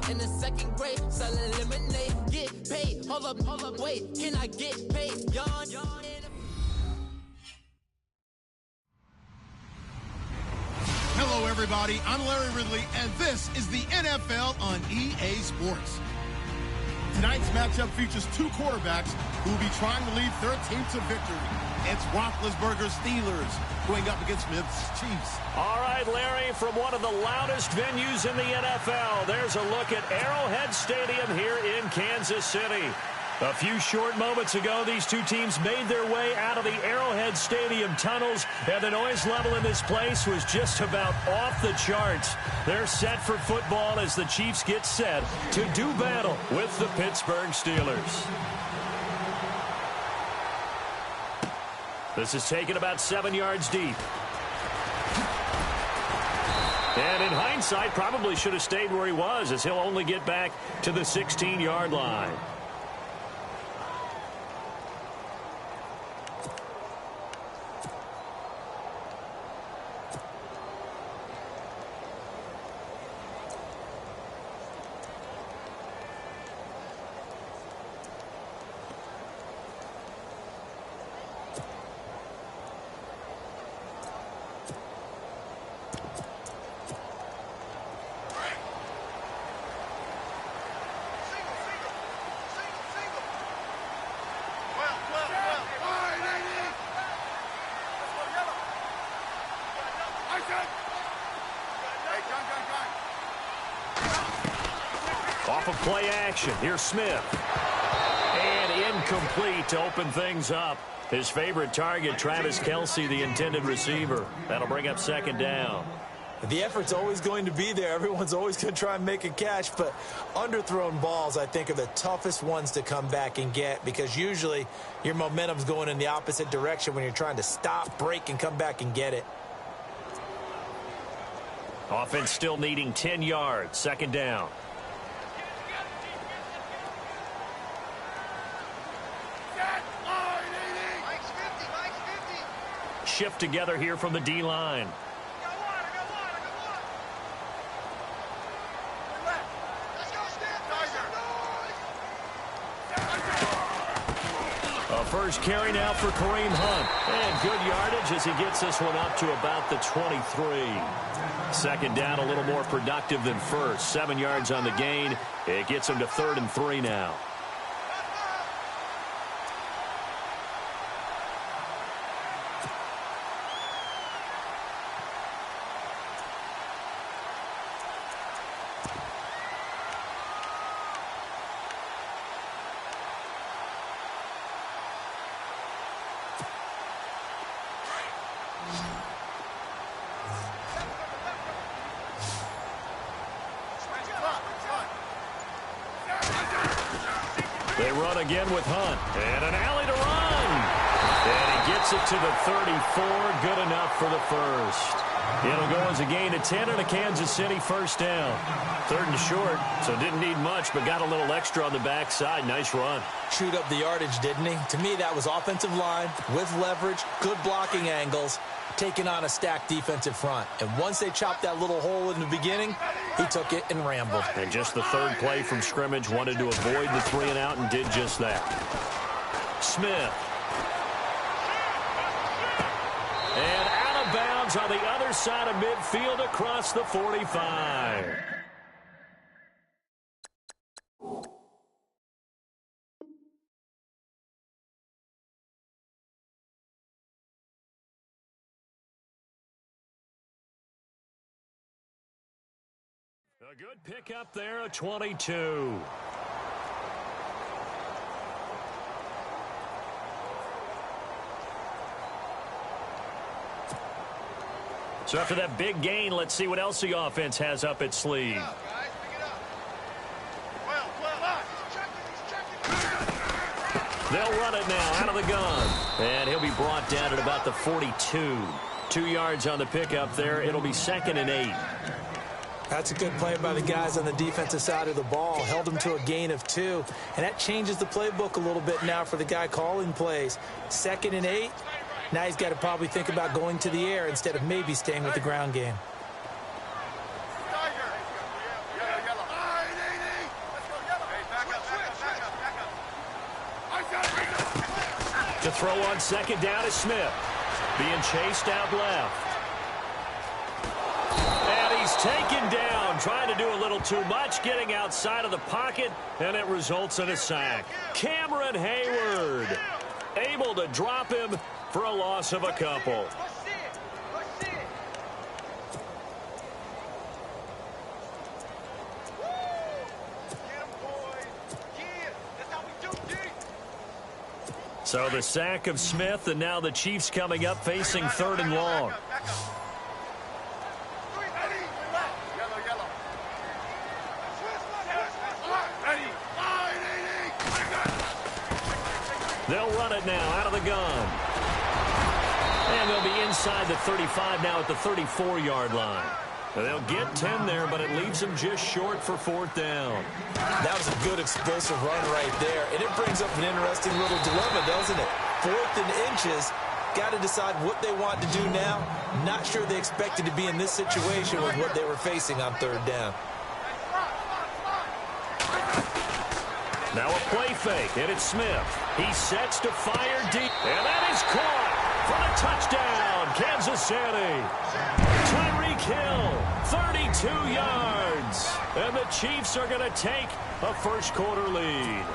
in the second grade, selling lemonade. Get paid, hold up, wait, can I get paid? Yawn. Hello, everybody. I'm Larry Ridley, and this is the NFL on EA Sports. Tonight's matchup features two quarterbacks who will be trying to lead their team to victory. It's Roethlisberger's Steelers going up against Smith's Chiefs. All right, Larry, from one of the loudest venues in the NFL, there's a look at Arrowhead Stadium here in Kansas City. A few short moments ago, these two teams made their way out of the Arrowhead Stadium tunnels, and the noise level in this place was just about off the charts. They're set for football as the Chiefs get set to do battle with the Pittsburgh Steelers. This is taken about 7 yards deep. And in hindsight, probably should have stayed where he was, as he'll only get back to the 16-yard line. Off of play action, here's Smith. And incomplete to open things up. His favorite target, Travis Kelce, the intended receiver. That'll bring up second down. The effort's always going to be there. Everyone's always going to try and make a catch, but underthrown balls, I think, are the toughest ones to come back and get, because usually your momentum's going in the opposite direction when you're trying to stop, break, and come back and get it. Offense still needing 10 yards, second down. Shift together here from the D-line. A first carry now for Kareem Hunt. And good yardage as he gets this one up to about the 23. Second down, a little more productive than first. 7 yards on the gain. It gets him to 3rd and 3 now. They run again with Hunt. And an alley to run. And he gets it to the 34. Good enough for the first. It'll go as a gain of 10 and a Kansas City first down. 3rd and short, so didn't need much, but got a little extra on the backside. Nice run. Chewed up the yardage, didn't he? To me, that was offensive line with leverage, good blocking angles, taking on a stacked defensive front. And once they chopped that little hole in the beginning, he took it and rambled. And just the third play from scrimmage, wanted to avoid the 3 and out and did just that. Smith. And out of bounds on the other side of midfield across the 45. A good pickup there, a 22. So after that big gain, let's see what else the offense has up its sleeve. They'll run it now out of the gun. And he'll be brought down at about the 42. 2 yards on the pickup there. It'll be 2nd and 8. That's a good play by the guys on the defensive side of the ball. Held them to a gain of 2. And that changes the playbook a little bit now for the guy calling plays. 2nd and 8. Now he's got to probably think about going to the air instead of maybe staying with the ground game. throw on second down is Smith. Being chased out left. And he's taken down, trying to do a little too much, getting outside of the pocket, and it results in a sack. Cameron Hayward able to drop him for a loss of a couple. So the sack of Smith, and now the Chiefs coming up facing 3rd and long. They'll run it now out of the gun. And they'll be inside the 35 now at the 34-yard line. They'll get 10 there, but it leaves them just short for 4th down. That was a good explosive run right there. And it brings up an interesting little dilemma, doesn't it? 4th and inches. Got to decide what they want to do now. Not sure they expected to be in this situation with what they were facing on 3rd down. Now a play fake, and it's Smith. He sets to fire deep, and that is caught for the touchdown, Kansas City. Tyreek Hill, 32 yards, and the Chiefs are going to take a first-quarter lead.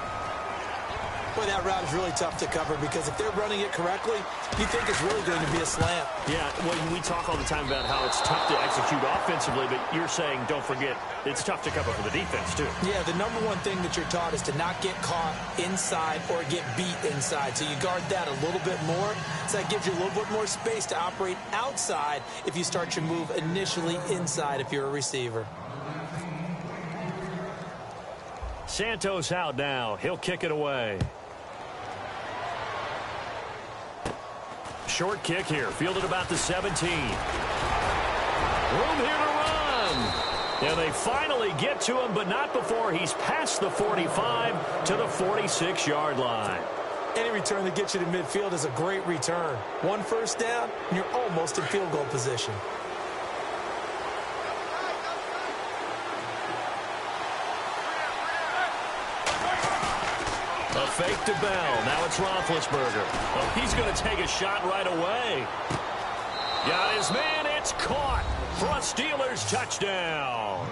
Boy, that route is really tough to cover because if they're running it correctly, you think it's really going to be a slant. Yeah, well, we talk all the time about how it's tough to execute offensively, but you're saying, don't forget, it's tough to cover for the defense, too. Yeah, the number one thing that you're taught is to not get caught inside or get beat inside. So you guard that a little bit more. So that gives you a little bit more space to operate outside if you start your move initially inside if you're a receiver. Santos out now. He'll kick it away. Short kick here, fielded about the 17. Room here to run. And they finally get to him, but not before he's past the 45 to the 46-yard line. Any return that gets you to midfield is a great return. 1 first down, and you're almost in field goal position. A fake to Bell. Now it's Roethlisberger. Oh, he's going to take a shot right away. Got his man. It's caught for a Steelers touchdown.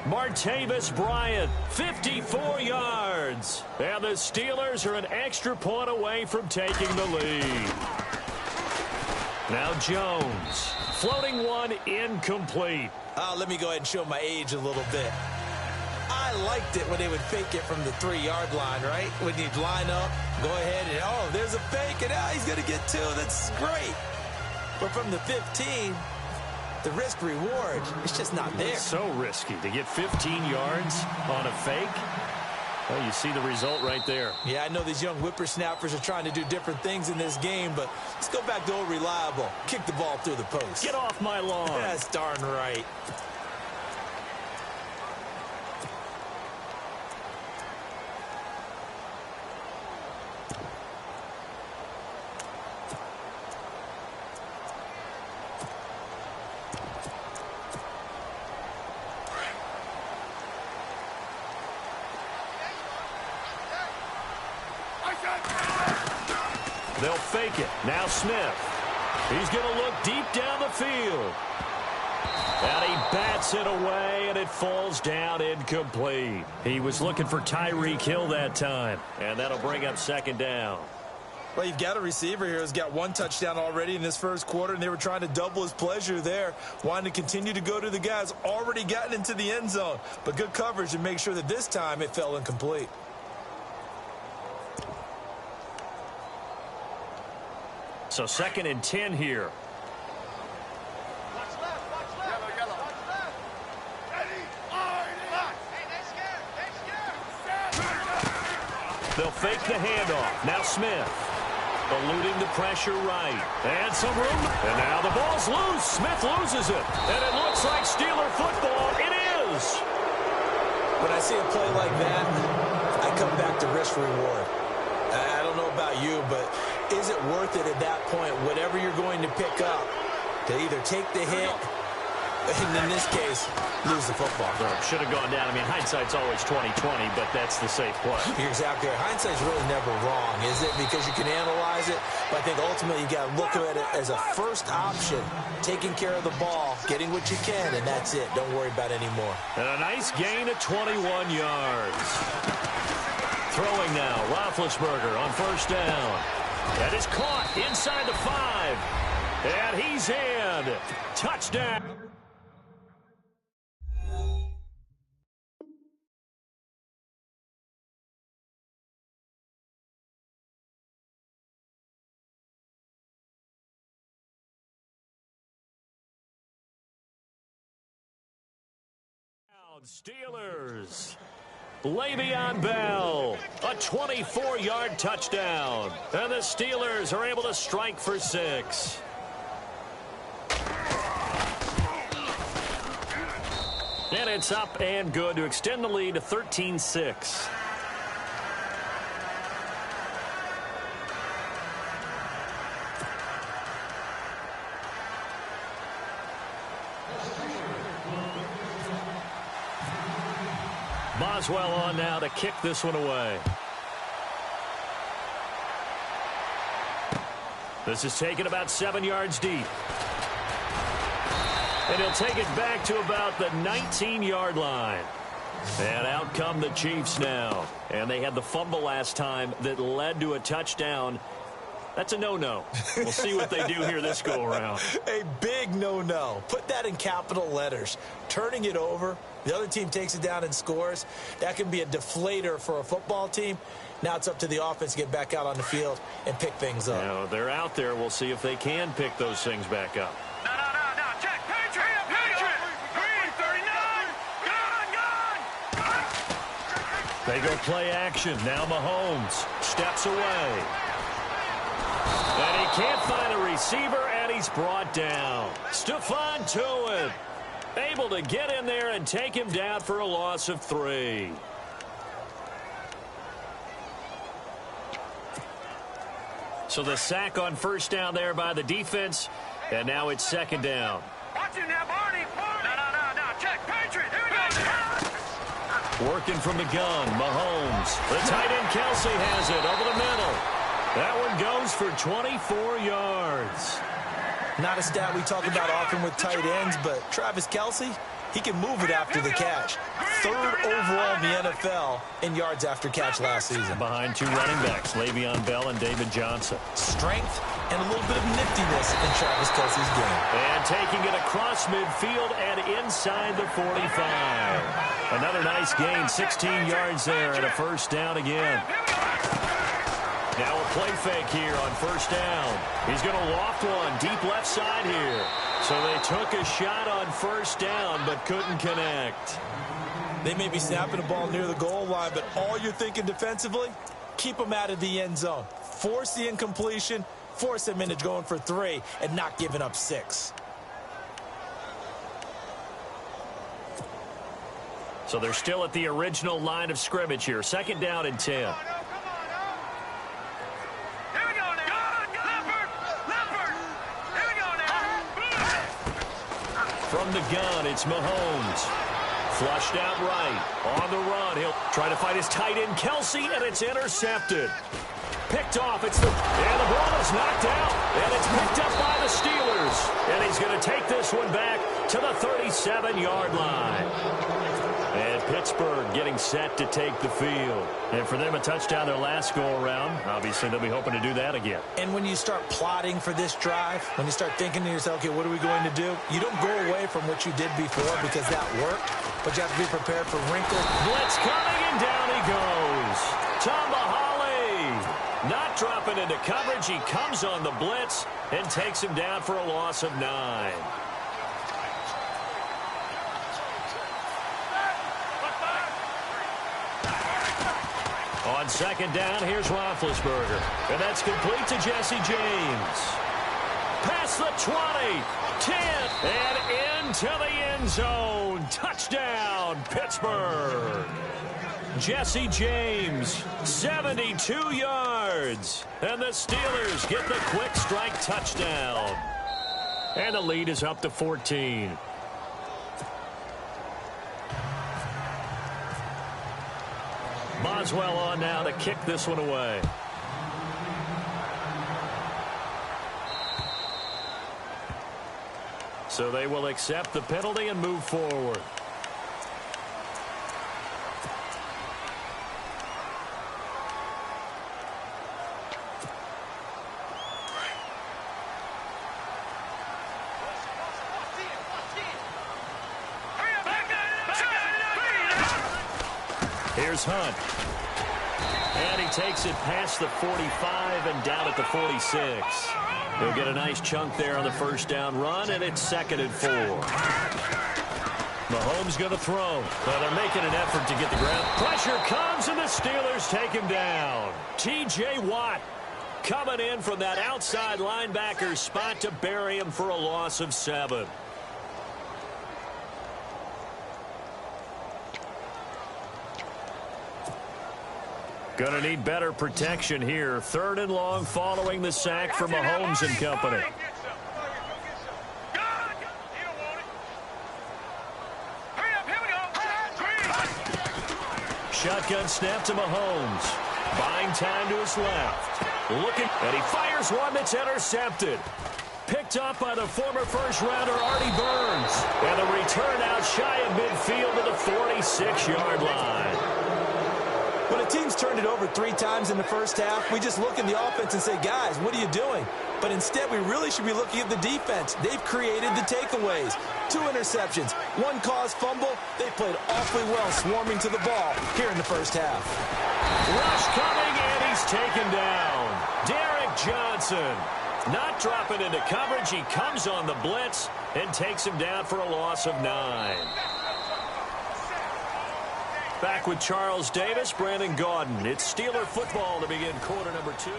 Martavis Bryant, 54 yards. And the Steelers are an extra point away from taking the lead. Now Jones. Floating one, incomplete. Let me go ahead and show my age a little bit. I liked it when they would fake it from the 3-yard line, right? When you'd line up, go ahead and, oh, there's a fake, and he's going to get 2. That's great. But from the 15, the risk-reward, it's just not there. It's so risky to get 15 yards on a fake. Well, you see the result right there. Yeah, I know these young whippersnappers are trying to do different things in this game, but let's go back to old reliable. Kick the ball through the post. Get off my lawn. That's darn right. They'll fake it. Now Smith. He's going to look deep down the field. And he bats it away, and it falls down incomplete. He was looking for Tyreek Hill that time, and that'll bring up 2nd down. Well, you've got a receiver here who's got 1 touchdown already in this first quarter, and they were trying to double his pleasure there, wanting to continue to go to the guys already gotten into the end zone. But good coverage to make sure that this time it fell incomplete. So 2nd and 10 here. Watch left, watch left. Yellow. Watch left. Ready, hey, they scared. They'll fake the handoff. Now Smith. Eluding the pressure right. And some room. And now the ball's loose. Smith loses it. And it looks like Steeler football. It is. When I see a play like that, I come back to risk reward. I don't know about you, but is it worth it at that point, whatever you're going to pick up, to either take the hit And in this case, lose the football. Should have gone down. I mean, hindsight's always 20/20, but that's the safe play. You're exactly right. Hindsight's really never wrong, is it? Because you can analyze it, but I think ultimately you got to look at it as a first option, taking care of the ball, getting what you can, and that's it. Don't worry about any more. And a nice gain of 21 yards. Throwing now, Roethlisberger on first down. That is caught inside the 5. And he's in. Touchdown. Steelers. Le'Veon Bell, a 24-yard touchdown. And the Steelers are able to strike for 6. And it's up and good to extend the lead to 13-6. Boswell on now to kick this one away. This is taken about 7 yards deep. And he'll take it back to about the 19-yard line. And out come the Chiefs now. And they had the fumble last time that led to a touchdown. That's a no-no. We'll see what they do here this go-around. A big no-no. Put that in capital letters. Turning it over, the other team takes it down and scores. That can be a deflator for a football team. Now it's up to the offense to get back out on the field and pick things up. You know, they're out there. We'll see if they can pick those things back up. No. Check. Patriot. Green, 39. Gone. They go play action. Now Mahomes steps away. And he can't find a receiver, and he's brought down. Stephon Tuitt able to get in there and take him down for a loss of 3. So the sack on first down there by the defense, and now it's second down. Watch it now, Barney. No. Check. Patriot. Here we go. Working from the gun, Mahomes. The tight end Kelsey has it over the middle. That one goes for 24 yards. Not a stat we talk about often with tight ends, but Travis Kelsey, he can move it after the catch. 3rd overall in the NFL in yards after catch last season. Behind 2 running backs, Le'Veon Bell and David Johnson. Strength and a little bit of niftiness in Travis Kelsey's game. And taking it across midfield and inside the 45. Another nice gain, 16 yards there and a first down again. Now a play fake here on first down. He's going to loft one deep left side here. So they took a shot on first down but couldn't connect. They may be snapping the ball near the goal line, but all you're thinking defensively, keep them out of the end zone. Force the incompletion, force them into going for 3 and not giving up 6. So they're still at the original line of scrimmage here. Second down and 10. From the gun, it's Mahomes. Flushed out right. On the run, he'll try to find his tight end, Kelsey, and it's intercepted. Picked off. And the ball is knocked out. And it's picked up by the Steelers. And he's going to take this one back to the 37-yard line. And Pittsburgh getting set to take the field. And for them, a touchdown their last go-around. Obviously, they'll be hoping to do that again. And when you start plotting for this drive, when you start thinking to yourself, okay, what are we going to do? You don't go away from what you did before because that worked, but you have to be prepared for wrinkles. Blitz coming, and down he goes. Tambahali not dropping into coverage. He comes on the blitz and takes him down for a loss of 9. On second down, here's Roethlisberger. And that's complete to Jesse James. Past the 20, 10, and into the end zone. Touchdown, Pittsburgh. Jesse James, 72 yards. And the Steelers get the quick strike touchdown. And the lead is up to 14. Boswell on now to kick this one away. So they will accept the penalty and move forward. Here's Hunt. And he takes it past the 45 and down at the 46. He'll get a nice chunk there on the first down run, and it's 2nd and 4. Mahomes going to throw. But they're making an effort to get the ground. Pressure comes, and the Steelers take him down. T.J. Watt coming in from that outside linebacker spot to bury him for a loss of 7. Going to need better protection here. 3rd and long following the sack from Mahomes and company. Shotgun snap to Mahomes. Buying time to his left. Looking, and he fires one that's intercepted. Picked up by the former first-rounder Artie Burns. And a return out shy of midfield to the 46-yard line. When a team's turned it over 3 times in the first half, we just look at the offense and say, guys, what are you doing? But instead, we really should be looking at the defense. They've created the takeaways. 2 interceptions, 1 caused fumble. They played awfully well swarming to the ball here in the first half. Rush coming, and he's taken down. Derek Johnson not dropping into coverage. He comes on the blitz and takes him down for a loss of 9. Back with Charles Davis, Brandon Gaudin. It's Steeler football to begin quarter number 2.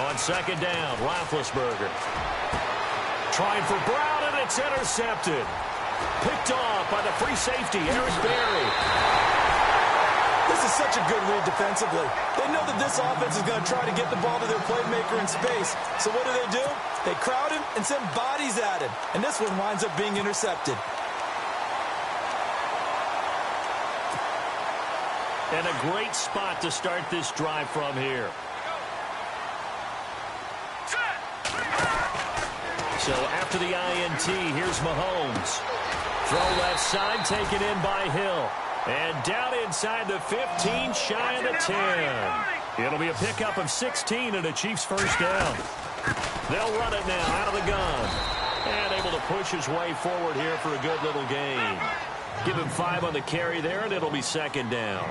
On 2nd down, Roethlisberger. Trying for Brown, and it's intercepted. Picked off by the free safety, Eric Berry. This is such a good read defensively. They know that this offense is going to try to get the ball to their playmaker in space. So what do? They crowd him and send bodies at him. And this one winds up being intercepted. And a great spot to start this drive from here. So after the INT, here's Mahomes. Throw left side, taken in by Hill. And down inside the 15, shy of the 10. It'll be a pickup of 16 and a Chiefs first down. They'll run it now out of the gun. And able to push his way forward here for a good little gain. Give him 5 on the carry there, and it'll be 2nd down.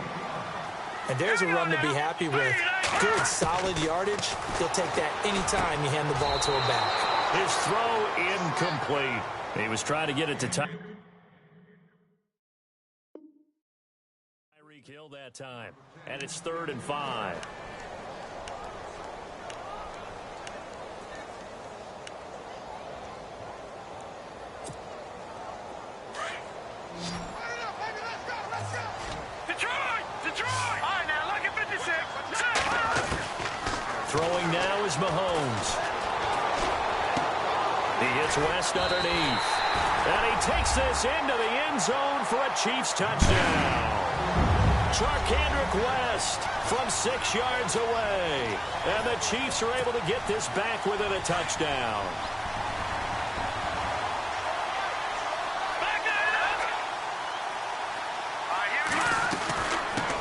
And there's a run to be happy with. Good, solid yardage. He'll take that anytime you hand the ball to a back. His throw incomplete. He was trying to get it to Tyreek Hill that time. And it's 3rd and 5. Detroit! All right, now, look at 56. Throwing now is Mahomes. He hits West underneath. And he takes this into the end zone for a Chiefs touchdown. Charkandrick West from 6 yards away. And the Chiefs are able to get this back within a touchdown.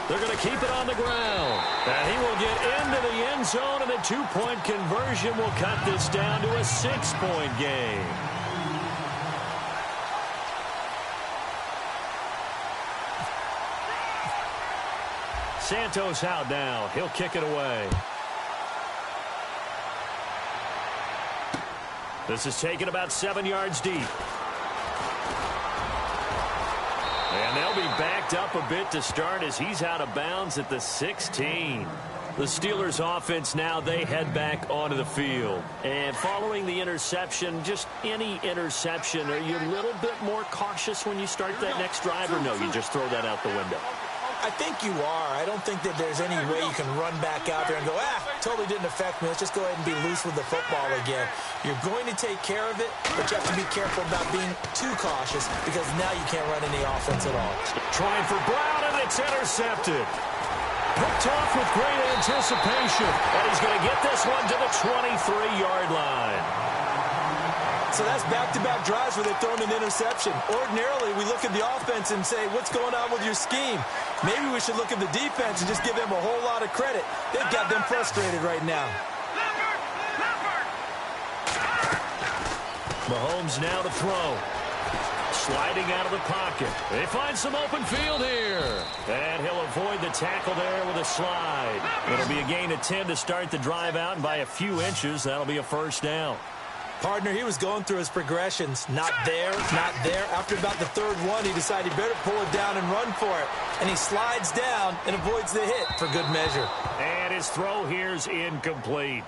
They're going to keep it on the ground. And he will get into the end zone, and the 2-point conversion will cut this down to a 6-point game. Santos out now. He'll kick it away. This is taken about 7 yards deep. And they'll be backed up a bit to start as he's out of bounds at the 16. The Steelers offense now, they head back onto the field. And following the interception, just any interception, are you a little bit more cautious when you start that next drive, or no, you just throw that out the window? I think you are. I don't think that there's any way you can run back out there and go, totally didn't affect me. Let's just go ahead and be loose with the football again. You're going to take care of it, but you have to be careful about being too cautious because now you can't run any offense at all. Trying for Brown, and it's intercepted. Picked off with great anticipation, and he's going to get this one to the 23-yard line. So that's back-to-back drives where they've thrown an interception. Ordinarily, we look at the offense and say, what's going on with your scheme? Maybe we should look at the defense and just give them a whole lot of credit. They've got them frustrated right now. Mahomes now to throw. Sliding out of the pocket. They find some open field here. And he'll avoid the tackle there with a slide. It'll be a gain of 10 to start the drive out, and by a few inches, that'll be a first down. Partner, he was going through his progressions. Not there, not there. After about the third one, he decided he better pull it down and run for it. And he slides down and avoids the hit for good measure. And his throw here's incomplete.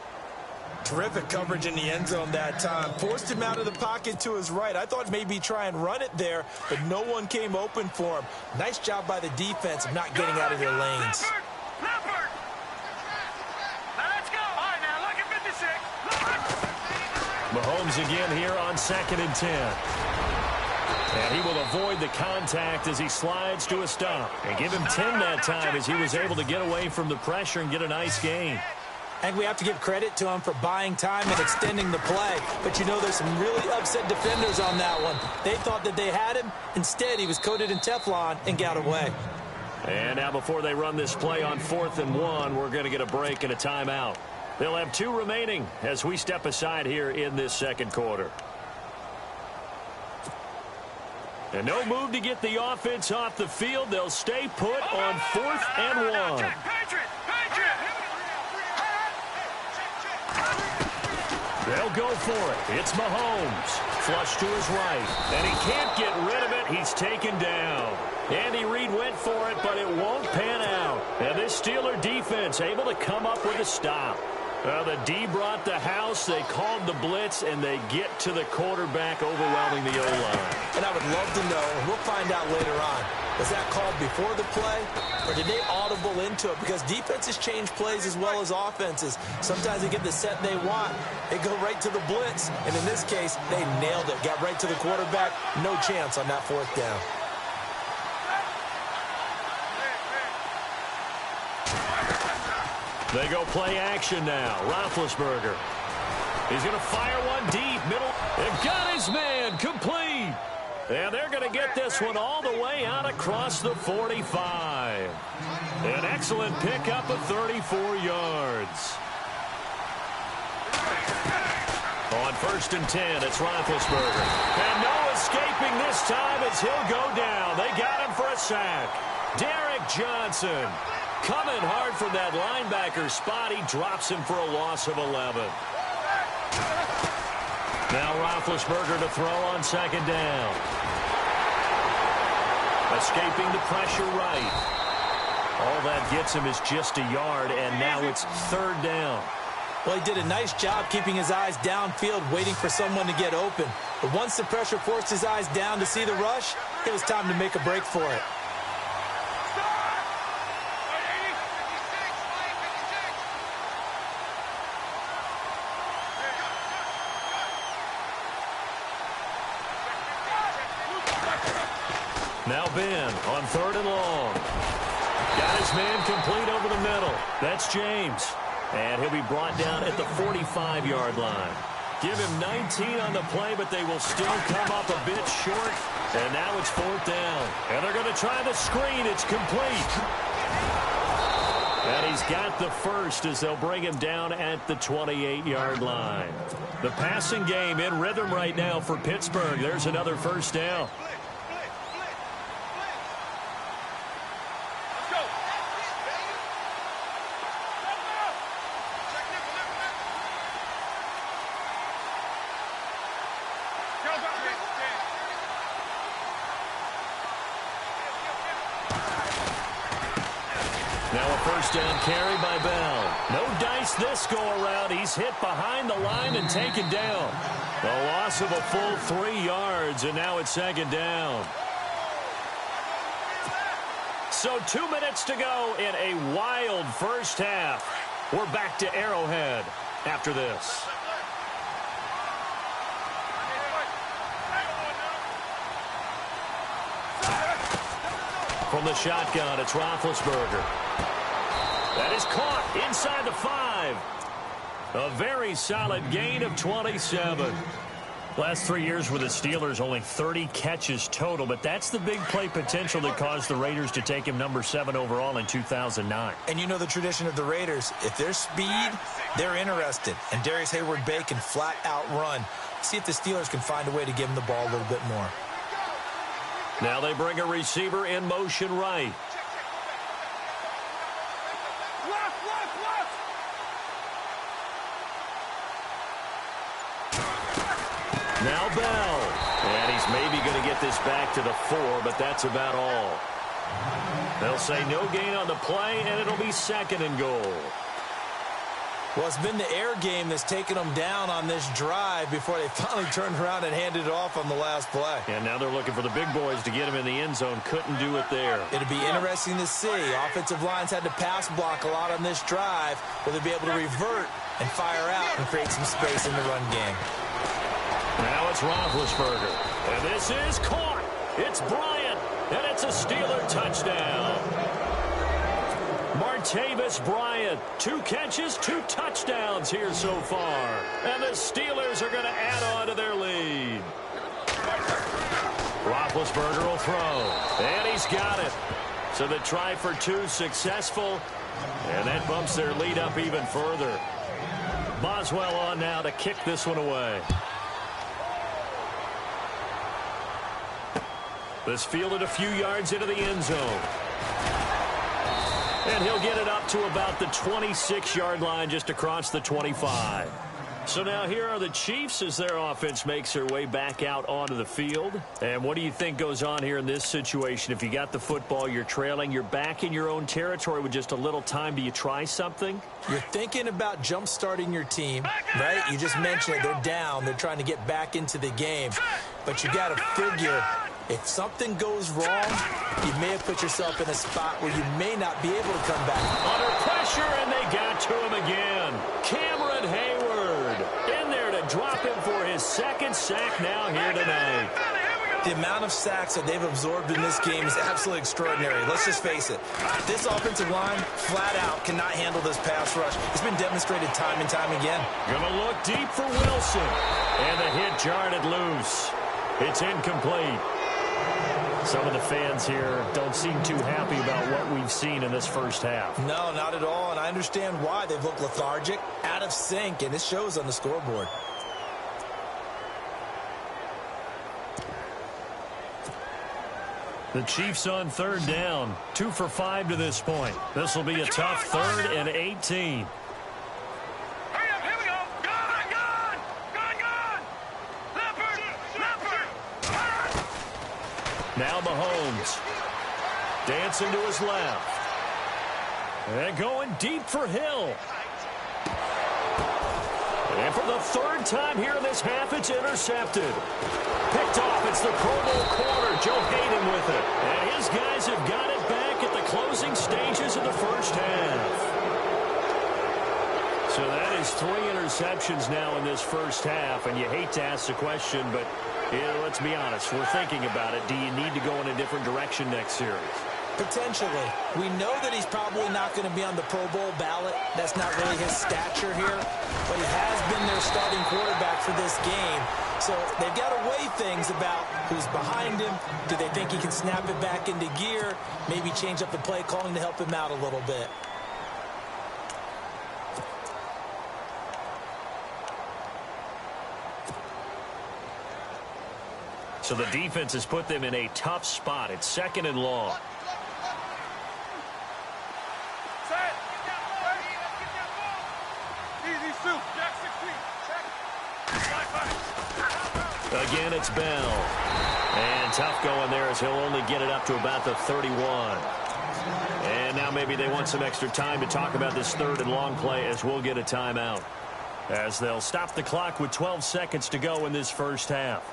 Terrific coverage in the end zone that time. Forced him out of the pocket to his right. I thought maybe try and run it there, but no one came open for him. Nice job by the defense of not getting out of their lanes. Mahomes again here on 2nd and 10. And he will avoid the contact as he slides to a stop. And give him 10 that time as he was able to get away from the pressure and get a nice gain. And we have to give credit to him for buying time and extending the play. But you know there's some really upset defenders on that one. They thought that they had him. Instead, he was coated in Teflon and got away. And now before they run this play on 4th and 1, we're going to get a break and a timeout. They'll have 2 remaining as we step aside here in this second quarter. And no move to get the offense off the field. They'll stay put on 4th and 1. They'll go for it. It's Mahomes. Flush to his right. And he can't get rid of it. He's taken down. Andy Reid went for it, but it won't pan out. And this Steeler defense able to come up with a stop. The D brought the house, they called the blitz, and they get to the quarterback, overwhelming the O-line. And I would love to know, and we'll find out later on, was that called before the play, or did they audible into it? Because defenses change plays as well as offenses. Sometimes they get the set they want. They go right to the blitz, and in this case, they nailed it. Got right to the quarterback. No chance on that 4th down. They go play action now. Roethlisberger. He's going to fire one deep. Middle. They've got his man. Complete. And they're going to get this one all the way out across the 45. An excellent pickup of 34 yards. On 1st and 10, it's Roethlisberger. And no escaping this time as he'll go down. They got him for a sack. Derek Johnson. Coming hard from that linebacker spot. He drops him for a loss of 11. Now Roethlisberger to throw on 2nd down. Escaping the pressure right. All that gets him is just a yard, and now it's 3rd down. Well, he did a nice job keeping his eyes downfield, waiting for someone to get open. But once the pressure forced his eyes down to see the rush, it was time to make a break for it. Now Ben on 3rd and long. Got his man complete over the middle. That's James. And he'll be brought down at the 45-yard line. Give him 19 on the play, but they will still come up a bit short. And now it's 4th down. And they're going to try the screen. It's complete. And he's got the first as they'll bring him down at the 28-yard line. The passing game in rhythm right now for Pittsburgh. There's another first down. Now a first down carry by Bell. missed this go-around. He's hit behind the line and taken down. A loss of a full 3 yards, and now it's second down. So 2 minutes to go in a wild first half. We're back to Arrowhead after this. From the shotgun, it's Roethlisberger. That is caught inside the 5. A very solid gain of 27. Last 3 years with the Steelers, only 30 catches total, but that's the big play potential that caused the Raiders to take him number 7 overall in 2009. And you know the tradition of the Raiders. If there's speed, they're interested. And Darius Hayward-Bay can flat out run. See if the Steelers can find a way to give him the ball a little bit more. Now they bring a receiver in motion right. Now Bell. And he's maybe going to get this back to the 4, but that's about all. They'll say no gain on the play, and it'll be 2nd and goal. Well, it's been the air game that's taken them down on this drive before they finally turned around and handed it off on the last play. And now they're looking for the big boys to get him in the end zone. Couldn't do it there. It'll be interesting to see. Offensive lines had to pass block a lot on this drive. Will they be able to revert and fire out and create some space in the run game? Now it's Roethlisberger. And this is caught. It's Bryant. And it's a Steeler touchdown. Martavis Bryant, 2 catches, 2 touchdowns here so far. And the Steelers are going to add on to their lead. Roethlisberger will throw. And he's got it. So the try for 2 successful. And that bumps their lead up even further. Boswell on now to kick this one away. This fielded a few yards into the end zone. And he'll get it up to about the 26-yard line, just across the 25. So now here are the Chiefs as their offense makes their way back out onto the field. And what do you think goes on here in this situation? If you got the football, you're trailing, you're back in your own territory with just a little time. Do you try something? You're thinking about jump-starting your team, right? You just mentioned it. They're down. They're trying to get back into the game. But you got to figure, if something goes wrong, you may have put yourself in a spot where you may not be able to come back. Under pressure, and they got to him again. Cameron Hayward in there to drop him for his 2nd sack now here tonight. The amount of sacks that they've absorbed in this game is absolutely extraordinary. Let's just face it. This offensive line, flat out, cannot handle this pass rush. It's been demonstrated time and time again. Gonna look deep for Wilson. And the hit jarred it loose. It's incomplete. Some of the fans here don't seem too happy about what we've seen in this first half. No, not at all, and I understand why. They've looked lethargic, out of sync, and it shows on the scoreboard. The Chiefs on 3rd down, 2 for 5 to this point. This will be a tough 3rd and 18. Now Mahomes. Dancing to his left. And going deep for Hill. And for the 3rd time here in this half, it's intercepted. Picked off. It's the Pro Bowl corner, Joe Hayden with it. And his guys have got it back at the closing stages of the first half. So that is 3 interceptions now in this first half. And you hate to ask the question, but yeah, let's be honest. We're thinking about it. Do you need to go in a different direction next series? Potentially. We know that he's probably not going to be on the Pro Bowl ballot. That's not really his stature here. But he has been their starting quarterback for this game. So they've got to weigh things about who's behind him. Do they think he can snap it back into gear? Maybe change up the play calling to help him out a little bit. So the defense has put them in a tough spot. It's 2nd and long. Again, it's Bell. And tough going there as he'll only get it up to about the 31. And now maybe they want some extra time to talk about this third and long play as we'll get a timeout. As they'll stop the clock with 12 seconds to go in this first half.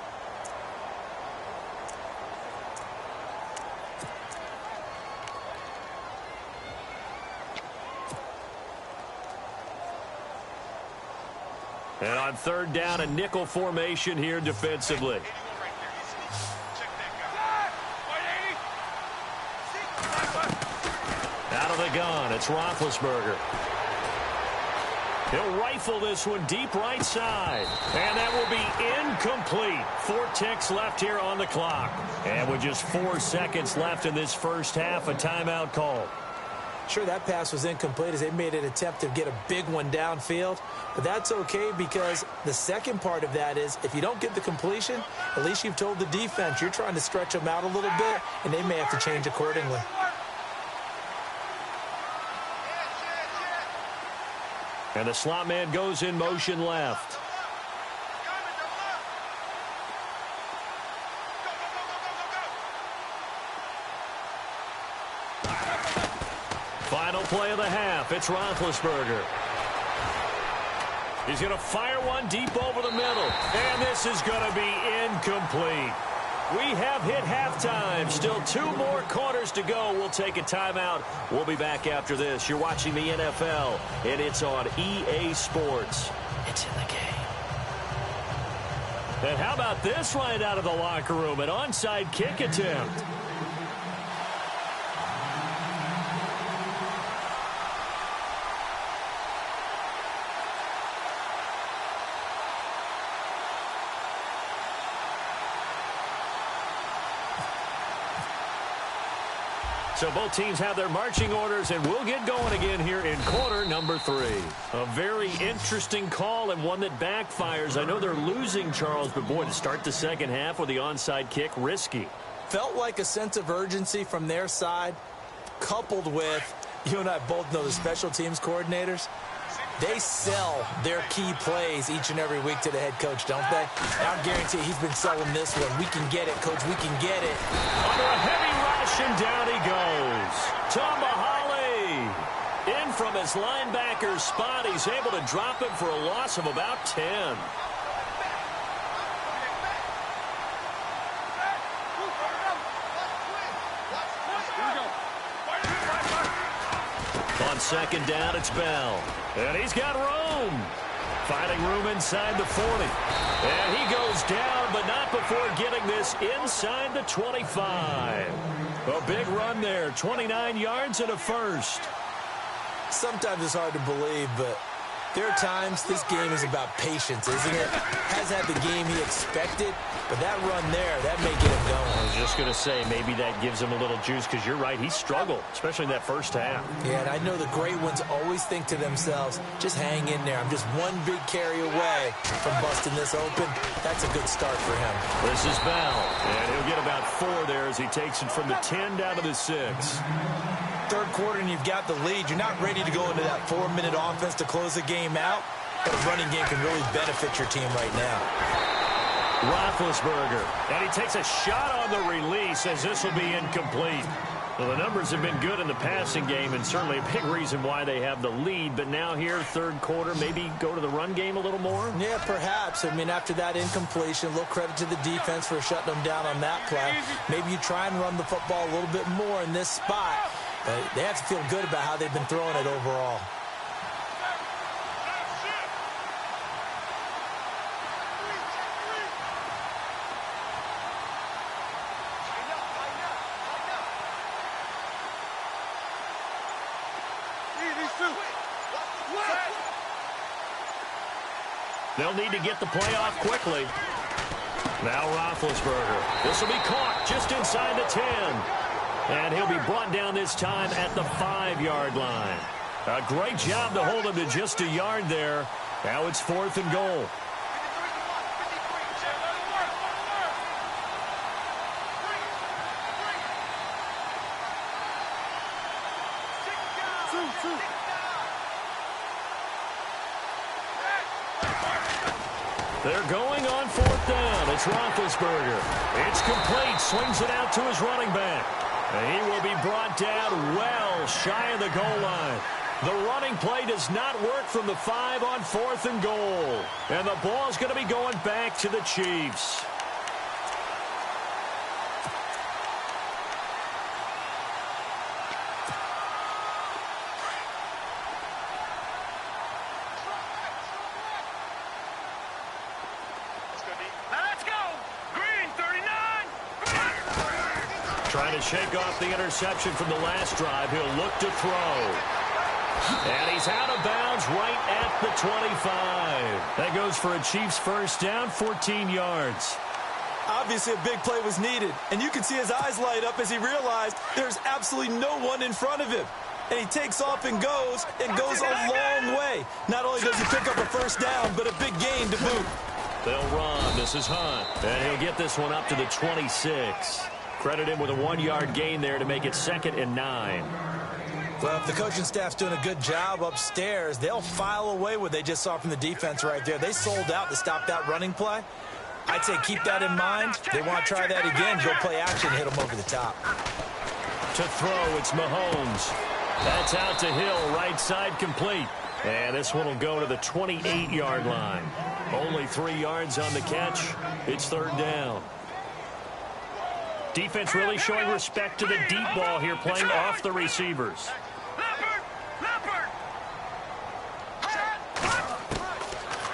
And on third down, a nickel formation here defensively. Out of the gun, it's Roethlisberger. He'll rifle this one deep right side. And that will be incomplete. 4 ticks left here on the clock. And with just 4 seconds left in this first half, a timeout call. Sure, that pass was incomplete as they made an attempt to get a big one downfield. But that's okay because the second part of that is if you don't get the completion, at least you've told the defense you're trying to stretch them out a little bit, and they may have to change accordingly. And the slot man goes in motion left. Final play of the half. It's Roethlisberger. He's going to fire one deep over the middle. And this is going to be incomplete. We have hit halftime. Still 2 more quarters to go. We'll take a timeout. We'll be back after this. You're watching the NFL, and it's on EA Sports. It's in the game. And how about this right out of the locker room? An onside kick attempt. So both teams have their marching orders, and we'll get going again here in quarter number 3. A very interesting call and one that backfires. I know they're losing, Charles, but boy, to start the second half with the onside kick, risky. Felt like a sense of urgency from their side, coupled with, you and I both know the special teams coordinators. They sell their key plays each and every week to the head coach, don't they? And I guarantee he's been selling this one. We can get it, coach. We can get it. Under a heavy rush, and down he goes. Tomahawk in from his linebacker's spot. He's able to drop him for a loss of about 10. On second down, it's Bell. And he's got room. Finding room inside the 40. And he goes down, but not before getting this inside the 25. A big run there. 29 yards and a first. Sometimes it's hard to believe, but there are times this game is about patience, isn't it? Has had the game he expected, but that run there, that may get him going. I was just going to say, maybe that gives him a little juice, because you're right, he struggled, especially in that first half. Yeah, and I know the great ones always think to themselves, just hang in there. I'm just one big carry away from busting this open. That's a good start for him. This is Bell, and he'll get about 4 there as he takes it from the 10 down to the 6. Third quarter and you've got the lead. You're not ready to go into that 4-minute offense to close the game out, but a running game can really benefit your team right now. Roethlisberger, and he takes a shot on the release as this will be incomplete. Well, the numbers have been good in the passing game, and certainly a big reason why they have the lead. But now here, third quarter, maybe go to the run game a little more? Yeah, perhaps. I mean, after that incompletion, a little credit to the defense for shutting them down on that play. Maybe you try and run the football a little bit more in this spot. But they have to feel good about how they've been throwing it overall. They'll need to get the play off quickly. Now Roethlisberger. This will be caught just inside the 10. And he'll be brought down this time at the 5-yard line. A great job to hold him to just a yard there. Now it's 4th and goal. They're going on 4th down. It's Roethlisberger. It's complete. Swings it out to his running back. He will be brought down well shy of the goal line. The running play does not work from the 5 on 4th and goal. And the ball's going to be going back to the Chiefs. Trying to shake off the interception from the last drive. He'll look to throw. And he's out of bounds right at the 25. That goes for a Chiefs first down, 14 yards. Obviously, a big play was needed. And you can see his eyes light up as he realized there's absolutely no one in front of him. And he takes off and goes a long way. Not only does he pick up a first down, but a big gain to boot. They'll run. This is Hunt. And he'll get this one up to the 26. Credit him with a 1-yard gain there to make it 2nd and 9. Well, if the coaching staff's doing a good job upstairs, they'll file away what they just saw from the defense right there. They sold out to stop that running play. I'd say keep that in mind. They want to try that again. Go play action, hit them over the top. To throw, it's Mahomes. That's out to Hill, right side complete. And this one will go to the 28-yard line. Only 3 yards on the catch. It's 3rd down. Defense really showing respect to the deep ball here, playing off the receivers.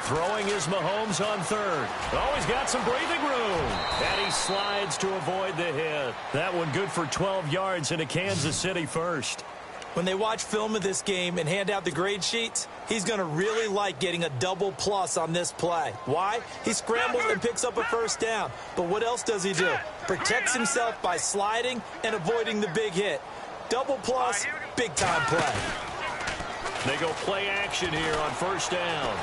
Throwing is Mahomes on 3rd. Oh, he's got some breathing room. And he slides to avoid the hit. That one good for 12 yards into Kansas City first. When they watch film of this game and hand out the grade sheets, he's going to really like getting a double plus on this play. Why? He scrambles and picks up a first down. But what else does he do? Protects himself by sliding and avoiding the big hit. Double plus, big-time play. They go play action here on 1st down.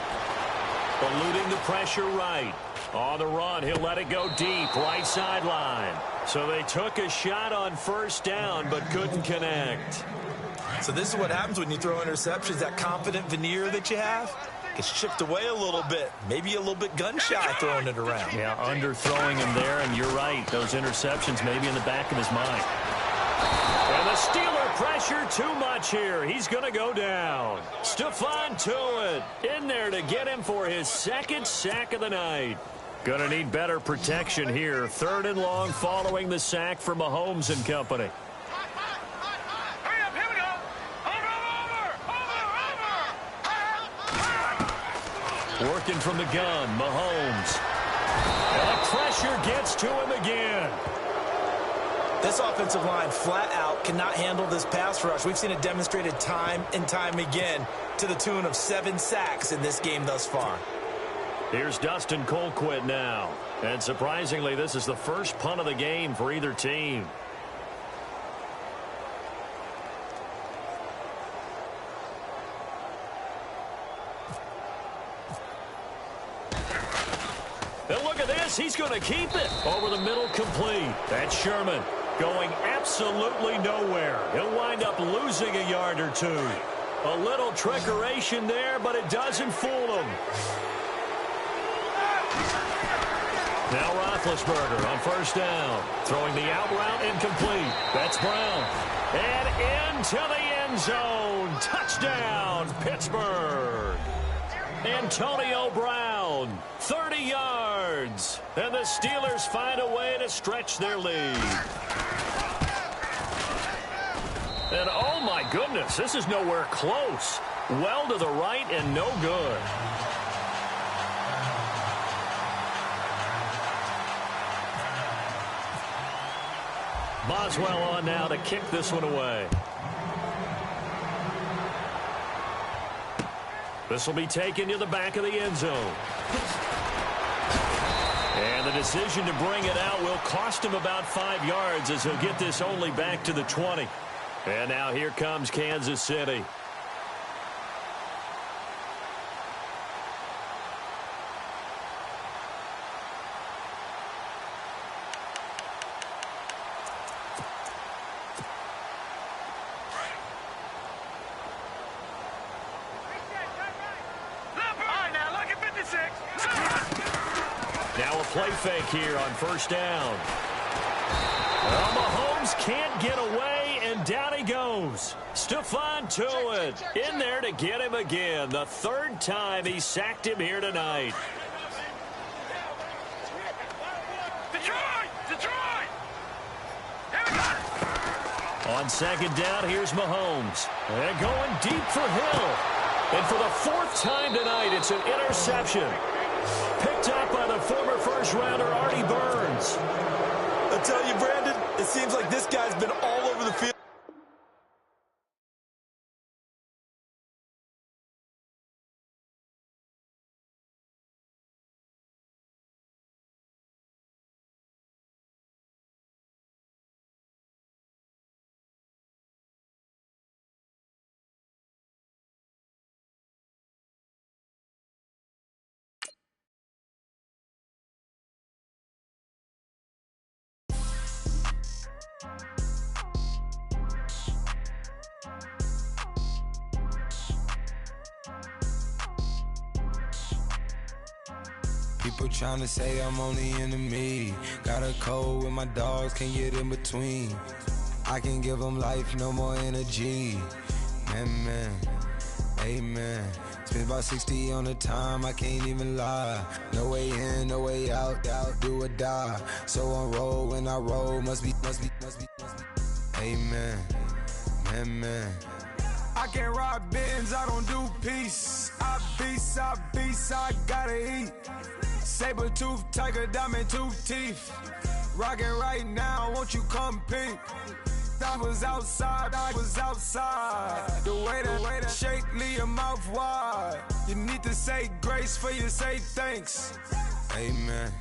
Eluding the pressure right. On the run, he'll let it go deep, right sideline. So they took a shot on 1st down but couldn't connect. So this is what happens when you throw interceptions. That confident veneer that you have gets chipped away a little bit. Maybe a little bit gun-shy throwing it around. Yeah, underthrowing him there, and you're right. Those interceptions may be in the back of his mind. And the Steeler pressure too much here. He's going to go down. Stephon Tuitt in there to get him for his 2nd sack of the night. Going to need better protection here. 3rd and long following the sack for Mahomes and company. Working from the gun, Mahomes. And the pressure gets to him again. This offensive line flat out cannot handle this pass rush. We've seen it demonstrated time and time again to the tune of 7 sacks in this game thus far. Here's Dustin Colquitt now. And surprisingly, this is the first punt of the game for either team. And look at this. He's going to keep it. Over the middle, complete. That's Sherman going absolutely nowhere. He'll wind up losing a yard or 2. A little trickeration there, but it doesn't fool him. Now Roethlisberger on 1st down. Throwing the out route incomplete. That's Brown. And into the end zone. Touchdown, Pittsburgh. Antonio Brown, 30 yards. And the Steelers find a way to stretch their lead. And oh my goodness, this is nowhere close. Well to the right and no good. Boswell on now to kick this one away. This will be taken to the back of the end zone. And the decision to bring it out will cost him about 5 yards as he'll get this only back to the 20. And now here comes Kansas City. Now a play fake here on 1st down. Well, Mahomes can't get away, and down he goes. Stephon Tuitt in there to get him again. The third time he sacked him here tonight. Detroit! Here we go! On second down, here's Mahomes. And going deep for Hill. And for the fourth time tonight, it's an interception. Picked up by the former first-rounder Artie Burns. I tell you, Brandon, it seems like this guy's been all over the field. People tryna say I'm on the enemy. Got a cold with my dogs, can't get in between. I can give them life, no more energy. Man, amen. Spent about 60 on the time, I can't even lie. No way in, no way out, do or die. So on roll, when I roll, must be. Amen, man. I can't ride Benz, I don't do peace. I beast, I gotta eat. Saber tooth, tiger, diamond tooth teeth. Rockin' right now, won't you come peep? I was outside. The way that shake, leave your mouth wide. You need to say grace for you say thanks. Amen.